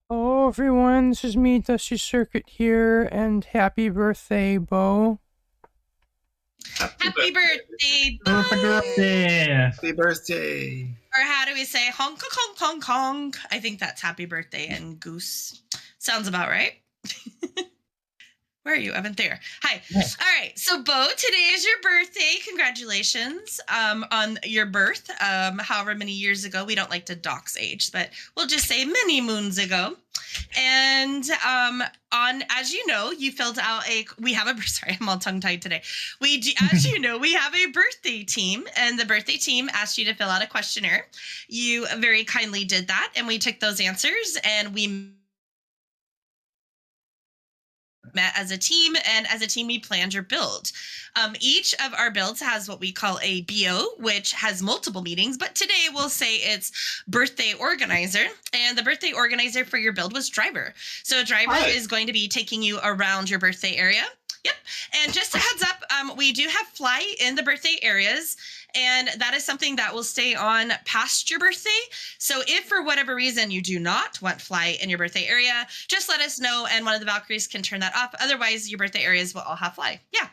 Hello, everyone. This is me, Dusty Circuit here, and happy birthday, Bo. Happy birthday, Happy birthday! Happy birthday! Or how do we say honk, honk, honk, honk? I think that's happy birthday and goose. Sounds about right. Where are you, Evan? There. Hi. Yes. All right. So, Bo, today is your birthday. Congratulations on your birth. However many years ago. We don't like to dox age, but we'll just say many moons ago. And as you know, you filled out sorry, I'm all tongue-tied today. As you know, we have a birthday team, and the birthday team asked you to fill out a questionnaire. You very kindly did that, and we took those answers, and we met as a team, and as a team we planned your build. Each of our builds has what we call a BO, which has multiple meetings, but today we'll say it's birthday organizer, and the birthday organizer for your build was Driver. So Driver is going to be taking you around your birthday area. Yep. And just a heads up, we do have fly in the birthday areas, and that is something that will stay on past your birthday. So if for whatever reason you do not want fly in your birthday area, just let us know and one of the Valkyries can turn that off. Otherwise, your birthday areas will all have fly. Yeah.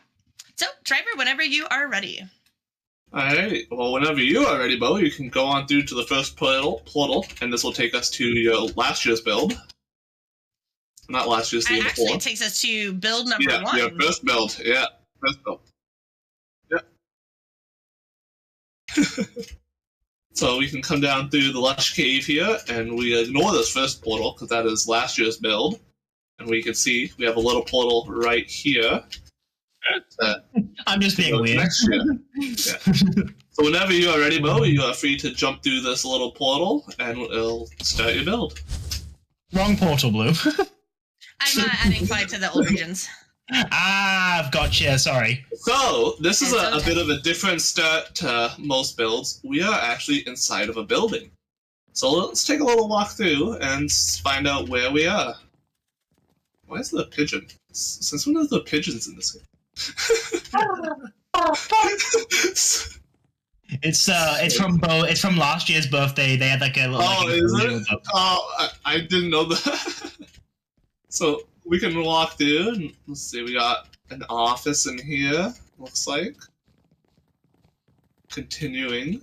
So, Driver, whenever you are ready. All right. Well, whenever you are ready, Bo, you can go on through to the first portal, and this will take us to your last year's build. Not last year's, the year before. Actually, it takes us to build number one. Yeah, first build. Yeah, first build. Yeah. So we can come down through the Lush Cave here, and we ignore this first portal, because that is last year's build. And we can see we have a little portal right here. I'm just being weird. Next year. Yeah. So whenever you are ready, Bo, you are free to jump through this little portal, and it'll start your build. Wrong portal, Blue. I'm not adding fly to the old regions. I've gotcha, sorry. So, this is a bit of a different start to most builds. We are actually inside of a building. So let's take a little walk through and find out where we are. Why is there a pigeon? Since when are there pigeons in this game? It's from Bo. It's from last year's birthday. They had like a little. Is it? Oh, I didn't know that. So we can walk through, and let's see. We got an office in here. Looks like. Continuing,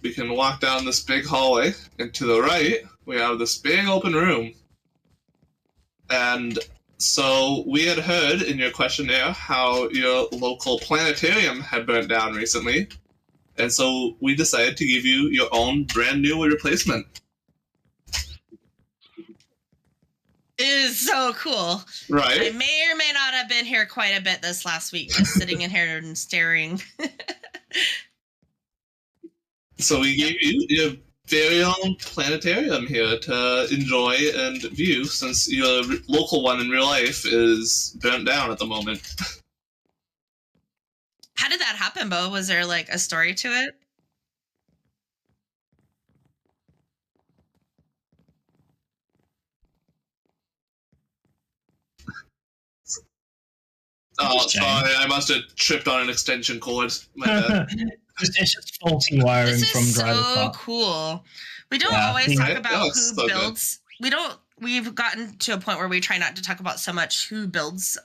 we can walk down this big hallway, and to the right we have this big open room. And so we had heard in your questionnaire how your local planetarium had burnt down recently, and so we decided to give you your own brand new replacement. It is so cool. Right. I may or may not have been here quite a bit this last week, just sitting in here and staring. So we gave you your very own planetarium here to enjoy and view, since your local one in real life is burnt down at the moment. How did that happen, Bo? Was there like a story to it? Oh, sorry, I must have tripped on an extension cord. My bad. It's just faulty wiring This from is Driver. so cool. We don't always talk about who builds. We've gotten to a point where we try not to talk about so much who builds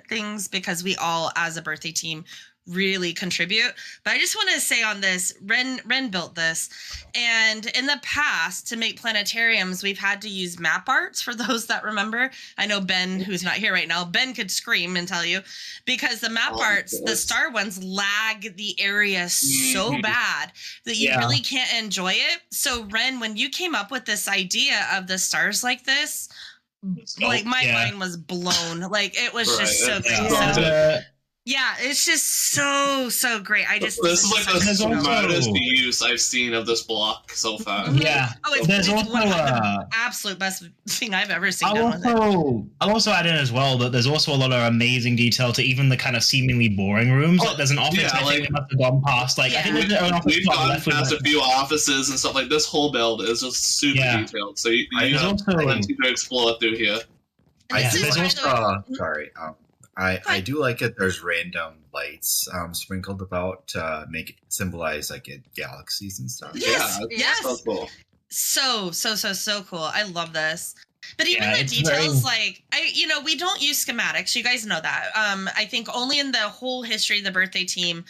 things, because we all, as a birthday team, really contribute. But I just want to say on this, Ren built this, and in the past, to make planetariums, we've had to use map arts. For those that remember, I know Ben, who's not here right now, Ben could scream and tell you, because the map arts, the star ones, lag the area so bad that you really can't enjoy it. So Ren, when you came up with this idea of the stars like this, like my mind was blown. Like it was just so great. Yeah, it's just so great. This is like the smartest use I've seen of this block so far. Yeah. Oh, it's also the absolute best thing I've ever seen. I'll also add in as well that there's also a lot of amazing detail to even the kind of seemingly boring rooms. Like there's an office I think we must have gone past. Like I think there's an office we've gone past a few offices and stuff like this. Whole build is just super detailed. So you have plenty to explore through here. Sorry. I do like it. There's random lights sprinkled about to make it symbolize like galaxies and stuff. Yes. So cool. so cool. I love this. But even the details, like we don't use schematics. You guys know that. I think only in the whole history of the birthday team,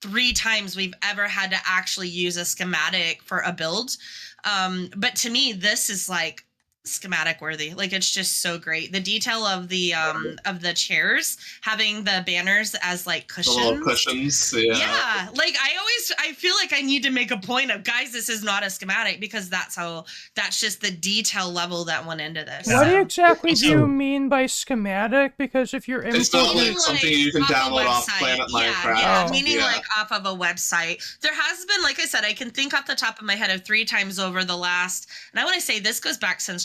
3 times we've ever had to actually use a schematic for a build. But to me, this is like schematic worthy. Like, it's just so great. The detail of the chairs, having the banners as like cushions. The little cushions, yeah. Like, I feel like I need to make a point of, guys, this is not a schematic, because that's just the detail level that went into this. What exactly do you mean by schematic? Because if you're it's not like something you can download off Planet Minecraft. Yeah, meaning like off of a website. There has been, like I said, I can think off the top of my head of 3 times over the last, and I want to say this goes back since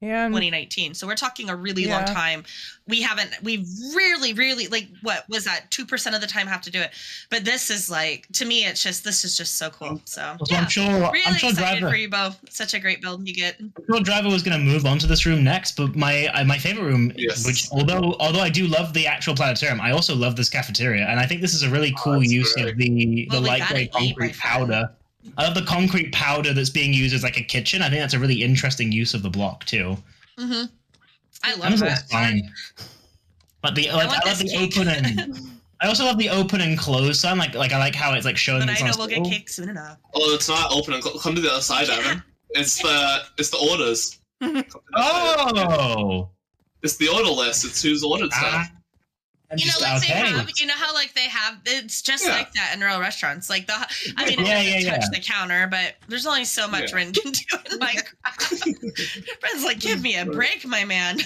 2019. So we're talking a really long time. We rarely, like, what was that? 2% of the time have to do it. But this is like, to me, this is just so cool. So I'm sure excited Driver, for you, Bo. Such a great build you get. I'm sure Driver was going to move on to this room next, but my favorite room, which although I do love the actual planetarium, I also love this cafeteria, and I think this is a really cool use of the light gray concrete powder. I love the concrete powder that's being used as like a kitchen. I think that's a really interesting use of the block too. Mm-hmm. I love that. Fine. But I love the open and I also love the open and closed sign. Like I like how it's like showing. But I know we'll get cake soon enough. Oh, it's not open and come to the other side, Evan. It's the orders. Oh. It's the order list. It's who's ordered stuff. They have, how like they have, it's just like that in real restaurants. Like it doesn't touch the counter, but there's only so much Ren can do in Minecraft. Ren's like, give me a break, my man.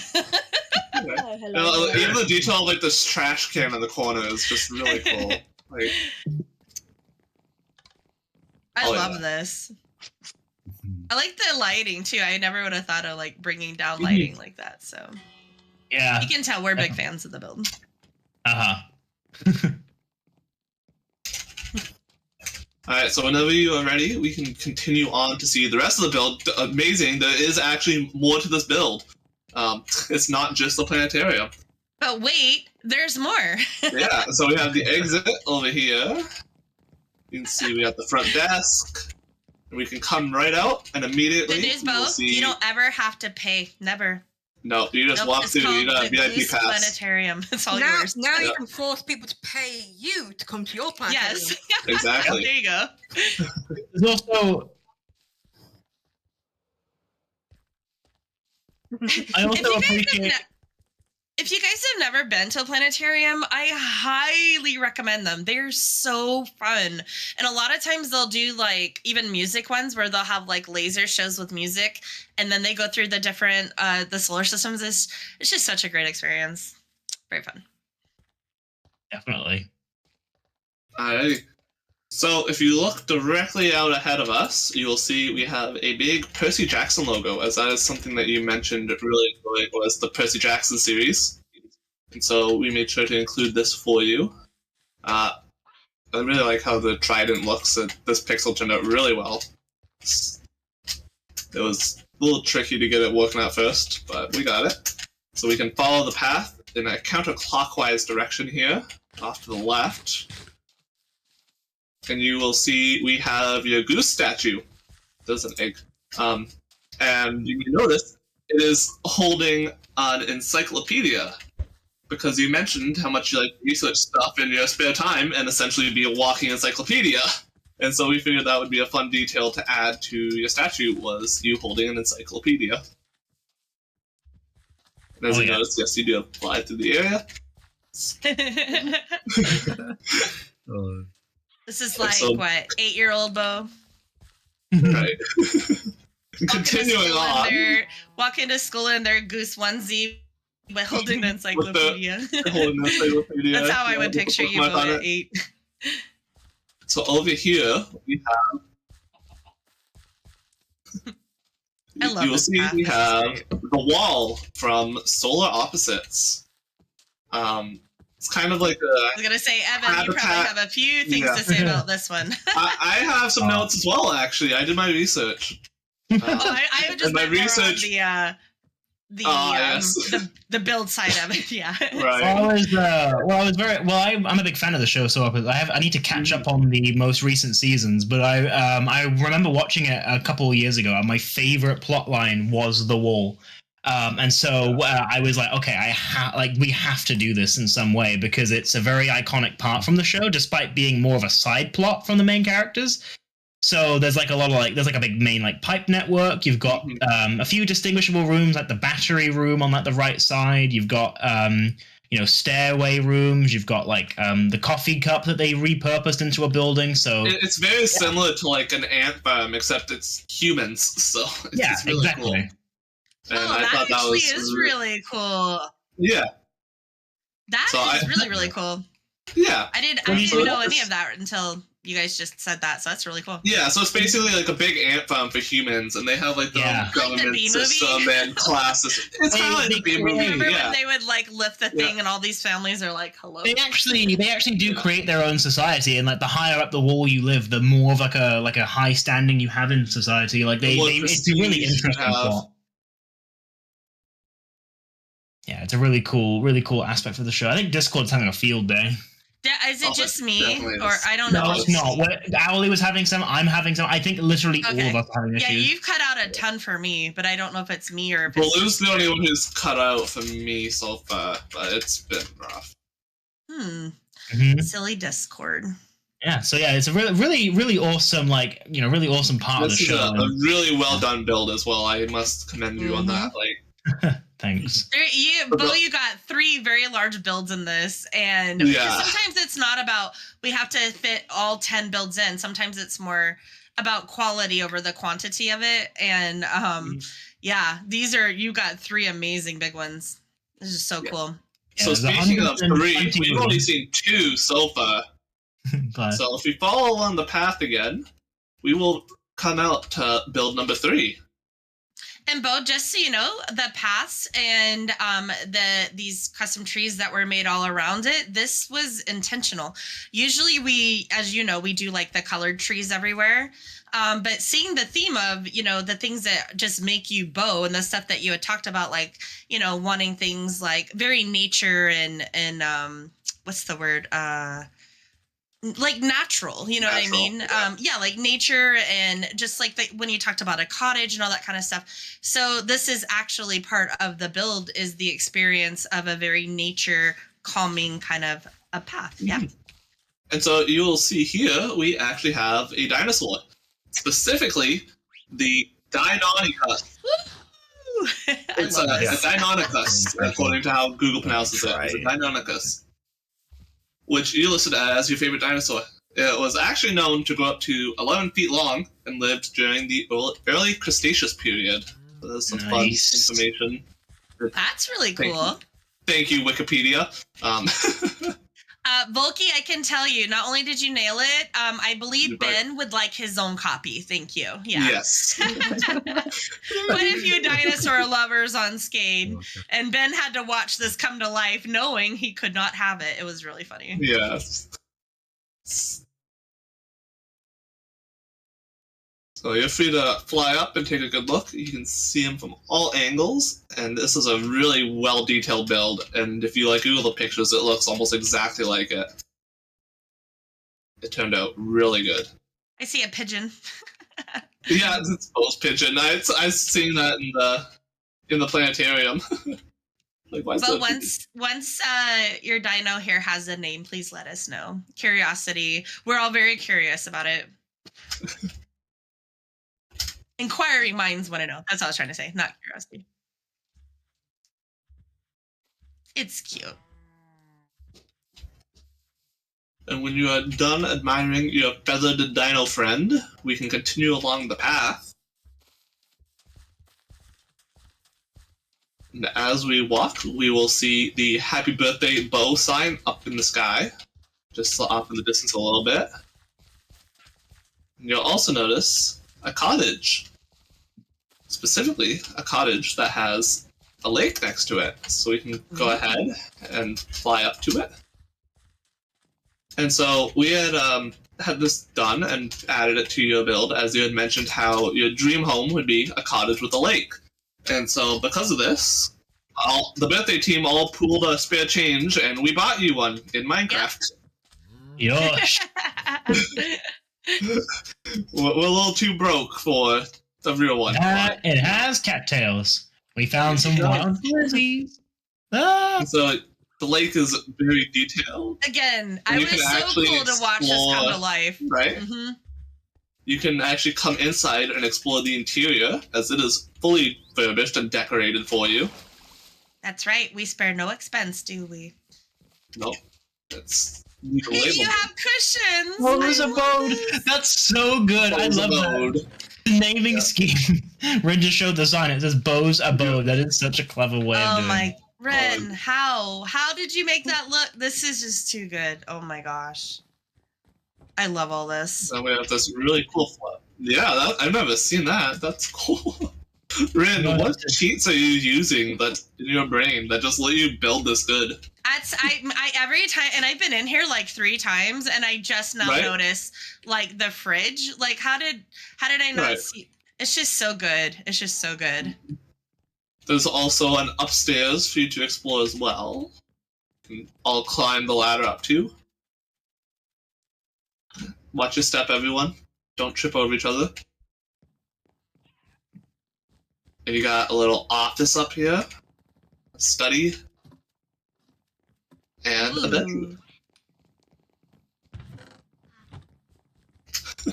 Even the detail of like this trash can in the corner is just really cool. Like, I love this. I like the lighting too. I never would have thought of like bringing down lighting like that. So yeah, you can tell we're big fans of the build. Alright, so whenever you are ready, we can continue on to see the rest of the build. Amazing, there is actually more to this build. It's not just the planetarium. But wait, there's more. Yeah, so we have the exit over here. You can see we have the front desk. And we can come right out and immediately... The news, Bo, you don't ever have to pay. Never. No, you just walk through. You got a VIP pass. Planetarium. It's all yours. Now you can force people to pay you to come to your planetarium. Yes, exactly. There you go. There's also. I also appreciate. If you guys have never been to a planetarium, I highly recommend them. They're so fun. And a lot of times they'll do like even music ones where they'll have like laser shows with music, and then they go through the different the solar systems. It's just such a great experience. Very fun. Definitely. Alrighty. So if you look directly out ahead of us, you will see we have a big Percy Jackson logo, as that is something that you mentioned really was the Percy Jackson series. And so we made sure to include this for you. I really like how the trident looks. This pixel turned out really well. It was a little tricky to get it working at first, but we got it. So we can follow the path in a counterclockwise direction here, off to the left. And you will see we have your goose statue. There's an egg. And you can notice it is holding an encyclopedia, because you mentioned how much you like research stuff in your spare time and essentially be a walking encyclopedia. And so we figured that would be a fun detail to add to your statue, was you holding an encyclopedia. And as you notice, yes, you do apply to the area. This is like, what, 8-year-old Bo? Right. Continuing on. Walk into school in their goose onesie, but holding the encyclopedia. Holding the encyclopedia. That's how I would picture you, Bo, at 8. So over here, we have... I love you will see we have the wall from Solar Opposites. It's kind of like a... I was going to say, Evan, you probably have a few things to say about this one. I have some notes as well, actually. I did my research. I just my research... the build side of it. Yeah. Right. I'm a big fan of the show, so I need to catch up on the most recent seasons. But I remember watching it a couple of years ago, and my favorite plot line was the wall. And so I was like, okay, we have to do this in some way because it's a very iconic part from the show, despite being more of a side plot from the main characters. So there's like a lot of there's like a big main pipe network. You've got a few distinguishable rooms, like the battery room on the right side. You've got stairway rooms. You've got the coffee cup that they repurposed into a building. So it's very similar to an ant farm, except it's humans. So it's really exactly. Cool. And I thought that is really cool. Yeah. That is really, really cool. Yeah. I didn't know any of that until you guys just said that, so that's really cool. Yeah, so it's basically a big ant farm for humans, and they have their own government system and classes. It's kind of like the B movie. Remember when they would lift the thing, and all these families are like, "Hello." They actually do create their own society, and the higher up the wall you live, the more of a high standing you have in society. It's a really interesting plot. Yeah, it's a really cool aspect of the show. I think Discord's having a field day. Is it just me, or I don't know? No, it's not. Owly was having some. I'm having some. I think literally all of us are having issues. Yeah, you've cut out a ton for me, but I don't know if it's me or if it's Blue's the only one who's cut out for me so far, but it's been rough. Silly Discord. Yeah, so it's a really awesome, really awesome part of the show. This is a really well done build as well. I must commend you on that. Thanks. Bo, you got 3 very large builds in this, and sometimes it's not about we have to fit all 10 builds in. Sometimes it's more about quality over the quantity of it. And you got 3 amazing big ones. This is so cool. So speaking of 3, we've only seen 2 so far. So if we follow along the path again, we will come out to build number 3. And Bo, just so you know, the paths and these custom trees that were made all around it, this was intentional. Usually we, as you know, we do the colored trees everywhere. But seeing the theme of, the things that just make you Bo and the stuff that you had talked about, wanting things very nature and what's the word? Natural, you know what I mean? Yeah. Nature and just when you talked about a cottage and all that kind of stuff. So this is actually part of the build is the experience of a very nature calming kind of a path. Yeah. And so you will see here, we actually have a dinosaur, specifically the Deinonychus. It's a Deinonychus, according to how Google pronounces it. It's a Deinonychus, which you listed as your favorite dinosaur. It was actually known to grow up to 11 feet long and lived during the early Cretaceous period. So there's some fun information. That's really cool. Thank you, Wikipedia. Volky, I can tell you, not only did you nail it, I believe Ben would like his own copy. Thank you. Yeah. Yes. Quite a few dinosaur lovers on Skade, and Ben had to watch this come to life knowing he could not have it. It was really funny. Yes. So you're free to fly up and take a good look. You can see him from all angles, and this is a really well-detailed build, and if you Google the pictures, it looks almost exactly like it. It turned out really good. I see a pigeon. Yeah, it's Bo's pigeon. I've seen that in the planetarium. But once your dino here has a name, please let us know. Curiosity. We're all very curious about it. Inquiring minds want to know. That's what I was trying to say, not curiosity. It's cute. And when you are done admiring your feathered dino friend, we can continue along the path. And as we walk, we will see the Happy Birthday Bo sign up in the sky, just off in the distance a little bit. And you'll also notice a cottage. Specifically, a cottage that has a lake next to it. So we can go ahead and fly up to it. And so we had this done and added it to your build, as you had mentioned how your dream home would be a cottage with a lake. And so, because of this, the birthday team all pooled a spare change, and we bought you one in Minecraft. Yosh. We're a little too broke for the real one. It has cattails. We found some wild fuzzies. Ah. So the lake is very detailed. Again, I was so cool to watch this come to life. Right? Mm-hmm. You can actually come inside and explore the interior, as it is fully furnished and decorated for you. That's right. We spare no expense, do we? Nope. Hey, you have cushions. Bose abode. That's so good. I love that. The naming scheme. Ren just showed the sign. It says Bose abode. That is such a clever way of doing it. Ren, how did you make that look? This is just too good. Oh my gosh. I love all this. So we have this really cool flip. Yeah, I've never seen that. That's cool. Ren, what cheats are you using that in your brain that just let you build this good? I every time, and I've been in here like 3 times, and I just now notice like the fridge. Like how did I not see? It's just so good. It's just so good. There's also an upstairs for you to explore as well. I'll climb the ladder up to. Watch your step, everyone. Don't trip over each other. And you got a little office up here, a study, and a bedroom.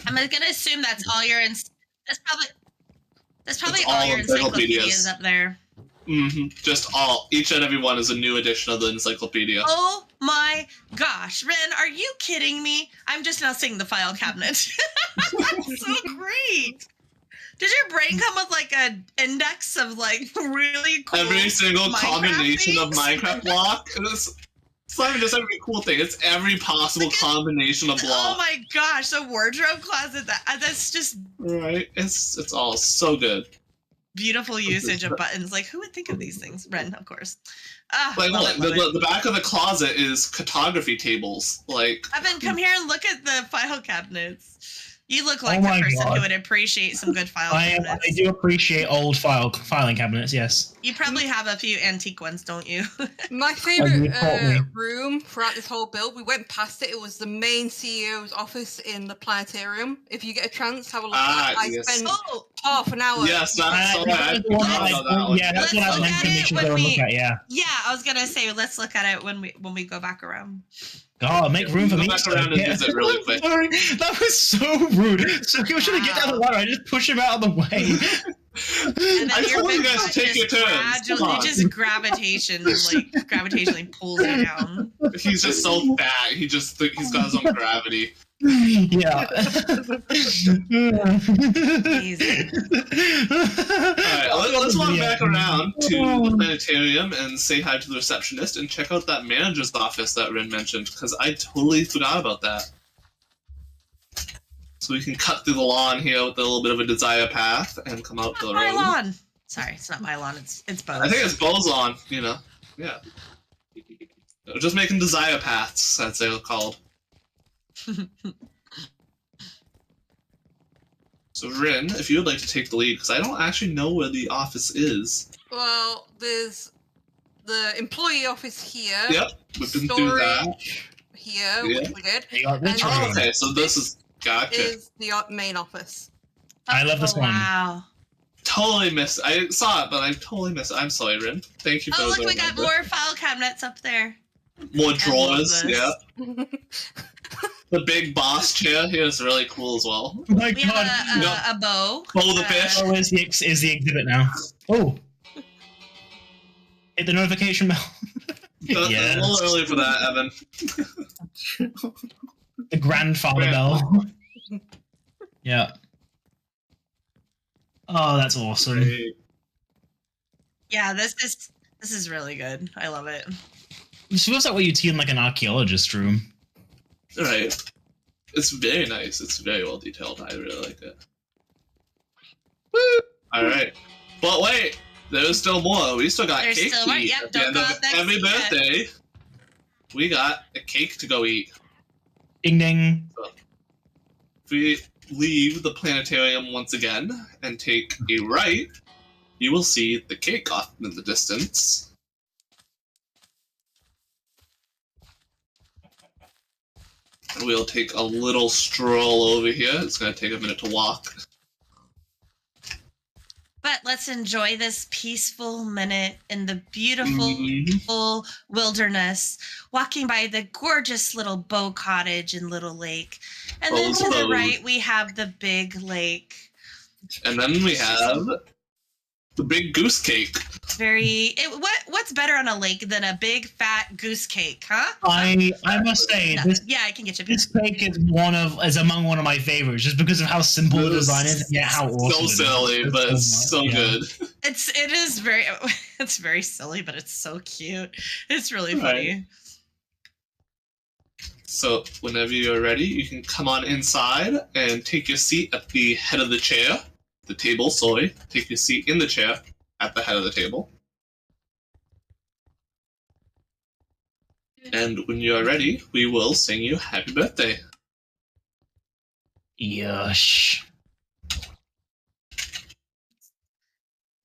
I'm gonna assume that's all your that's probably all your encyclopedias up there. Mm-hmm. Just each and every one is a new edition of the encyclopedia. Oh my gosh, Ren, are you kidding me? I'm just now seeing the file cabinet. That's so great. Did your brain come with like an index of like really cool every single Minecraft combination things? of Minecraft block? It's not even just every cool thing. It's every possible combination of block. Oh my gosh, the wardrobe closet. That's just right. It's all so good. Beautiful usage of buttons. Like who would think of these things? Ren, of course. The back of the closet is cartography tables. Like Evan, come here and look at the file cabinets. You look like the person who would appreciate some good file cabinets. I do appreciate old filing cabinets, yes. You probably have a few antique ones, don't you? My favorite room throughout this whole build, we went past it. It was the main CEO's office in the planetarium. If you get a chance, have a look at it. I spent half an hour. Yes, that's what I meant to go and look at, yeah. Yeah, I was going to say, let's look at it when we go back around. God, make room for me. Back around and use it really quick. Sorry, that was so rude. So he was trying to get down the ladder. I just push him out of the way. I told you guys to take your turns. It just gravitationally pulls you down. He's just so fat. He's got his own gravity. Yeah. Easy. Alright, let's walk back around to the planetarium and say hi to the receptionist and check out that manager's office that Ren mentioned, because I totally forgot about that. So we can cut through the lawn here with a little bit of a desire path and come out to the road. My lawn! Sorry, it's not my lawn, it's Bo's. I think it's Bo's lawn, Yeah. Just making desire paths, as they're called. So Rin, if you would like to take the lead, because I don't actually know where the office is. Well, there's the employee office here. Yep, we've been through that. Here, which we did. Okay, so this is gotcha. Is the main office. I love this one. Wow. Totally missed. I saw it, but I totally missed it. I'm sorry, Rin. Thank you for look, we got more file cabinets up there. More drawers, yeah. The big boss chair here is really cool as well. Oh my we God. have a Bo. Bo the fish. Bo is the exhibit now. Oh. Hit the notification bell. Yeah. A little early for that, Evan. The grandfather bell. Yeah. Oh, that's awesome. Great. Yeah, this is really good. I love it. It feels like what you'd see in like an archaeologist room. Right. It's very nice. It's very well detailed. I really like it. Woo! Alright. But wait! There's still more. We still got cake to eat. Yep, at the end of every birthday, we got a cake to go eat. Ding ding. So, if we leave the planetarium once again and take a right, you will see the cake off in the distance. We'll take a little stroll over here. It's going to take a minute to walk. But let's enjoy this peaceful minute in the beautiful wilderness, walking by the gorgeous little bow cottage and little lake. And then to the right, we have the big lake. And then we have the big goose cake. What's better on a lake than a big fat goose cake, huh? I must say I can get you. This cake is among one of my favorites, just because of how simple the design is. Yeah, how awesome. So silly, but it's so good. It's very silly, but it's so cute. It's really funny. Right. So whenever you're ready, you can come on inside and take your seat at the head of the chair. The table, sorry. Take your seat in the chair at the head of the table. And when you are ready, we will sing you happy birthday. Yush.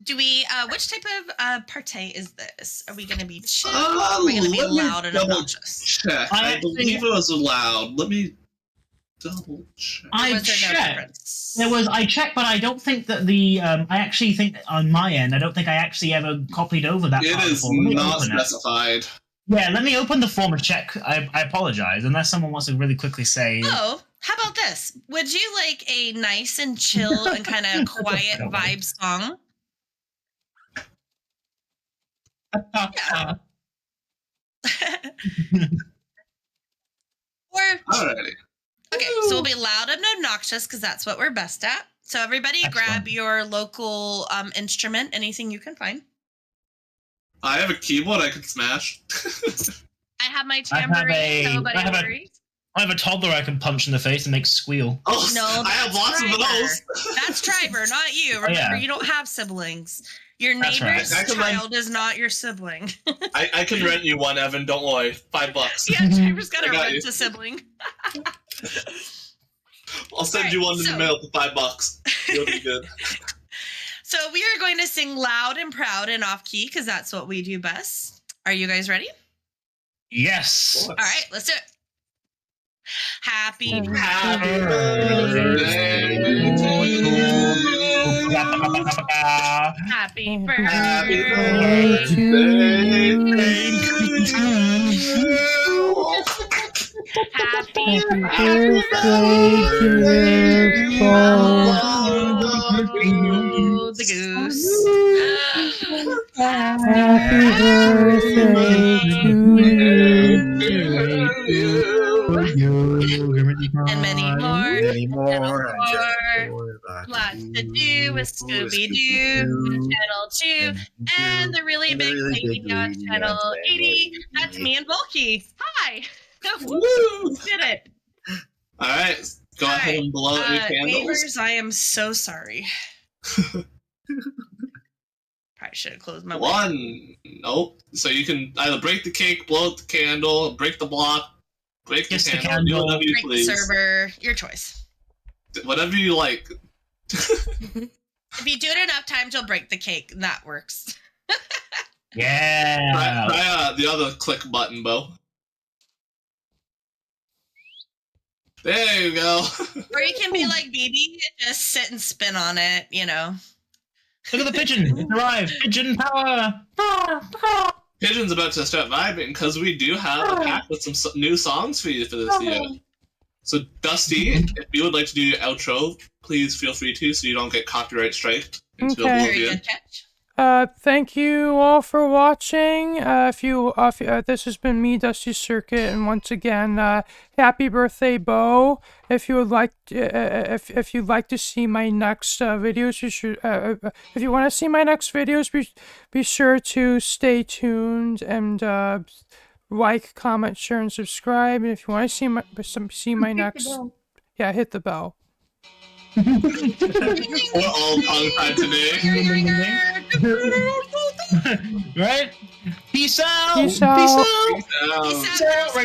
Do we, which type of party is this? Are we going to be chill? Or are we going to be loud and obnoxious? Check. I believe it was loud. Let me double check. I checked. I checked, but I don't think that the. I actually think on my end, I don't think I actually ever copied over that. It is not specified. Yeah, let me open the form and check. I apologize, unless someone wants to really quickly say. Oh, how about this? Would you like a nice and chill and kind of quiet vibe song? Yeah. Alrighty. Okay, so we'll be loud and obnoxious because that's what we're best at. So everybody grab your local instrument, anything you can find. I have a keyboard I can smash. I have my tambourine, nobody worries. I have a toddler I can punch in the face and make squeal. Oh, no, I have lots of those. That's Triber, not you. Remember, you don't have siblings. Your neighbor's child is not your sibling. I can rent you one, Evan. Don't worry. $5. Yeah, Triber's got to rent a sibling. I'll send you one in the mail for $5. It'll be good. So we are going to sing loud and proud and off key because that's what we do best. Are you guys ready? Yes. All right, let's do it. Happy birthday to you. Happy birthday to you. Happy birthday to the goose. Happy birthday to you. And many more. Lots to do with Scooby-Doo, Channel 2, and the really big lady on Channel 80. That's me and Volky. Hi! Woo! Did it. All right. Go ahead and blow out your candles. Neighbors, I am so sorry. Probably should have closed my window. Nope. So you can either break the cake, blow out the candle, break the block, break the candle, whatever you please. Break the server. Your choice. Whatever you like. If you do it enough times, you'll break the cake, and that works. Yeah. Try the other click button, Bo. There you go. Or you can be like BB and just sit and spin on it, you know. Look at the pigeon. It's arrived. Pigeon power. Pigeon's about to start vibing because we do have a pack with some new songs for you for this year. So, Dusty, if you would like to do your outro, please feel free to so you don't get copyright striked into oblivion. Thank you all for watching. This has been me, Dusty Circuit, and once again, happy birthday, Bo. If you would like, if you'd like to see my next videos, you should. If you want to see my next videos, be sure to stay tuned and like, comment, share, and subscribe. And if you want to see my next, hit the bell. We're all tongue-tied today. Right? Peace out. Peace out. Peace out. Peace out.